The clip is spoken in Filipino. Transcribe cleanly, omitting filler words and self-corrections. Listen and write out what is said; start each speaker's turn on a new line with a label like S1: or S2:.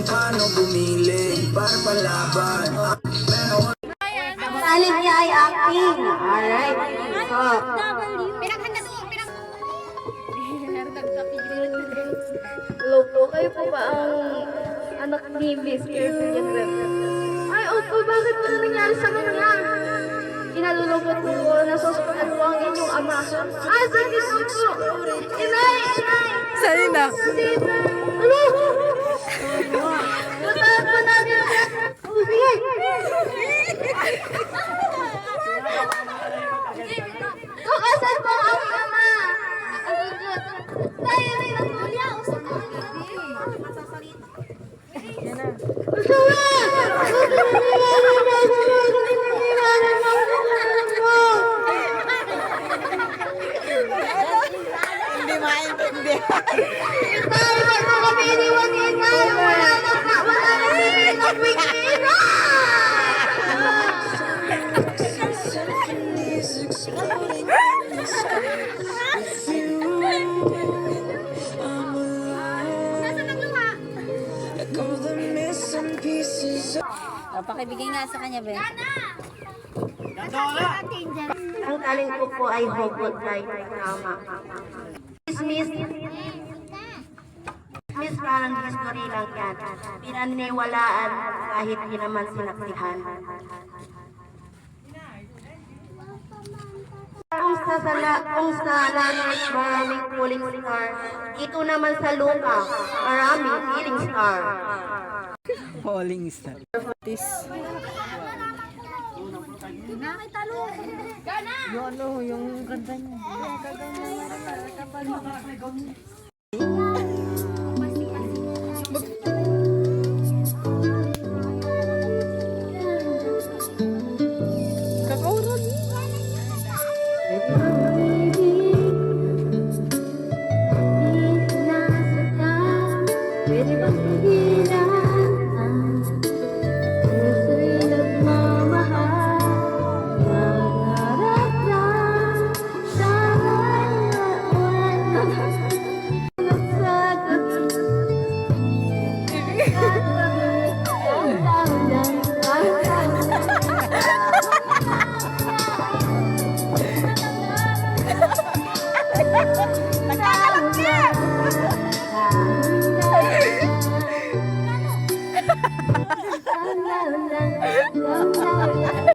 S1: Paano bumili para palaban?
S2: Talent niya ay acting. Alright. So,
S3: Hello po, kayo po ba ang anak ni Miss Caribbean Web? Ay, opo, bakit po nangyari sa kanila? Inalulungkot po ko na susunod po ang inyong ama. Sige po po! Inay!
S4: Saan na?
S3: Ano? Puntahan po natin! Sige! Tukasan po ang ama! Tayo rin ang tulya! Usap ka lang!
S4: Hindi maintindihan.
S3: Tayo ba sa kami iniwagin na? Wala na pinag-wikina!
S2: pakibigay nga sa kanya, Ben.
S3: Ang talent ko po ay Hogwarts Light Drama. Miss parang history lang yan. Pinaniwalaan kahit di naman sinaksihan. Kung sa langit maraming pulling star, ito naman sa lupa, maraming healing star.
S4: Falling star. This. Yung ano, yung ganda niya.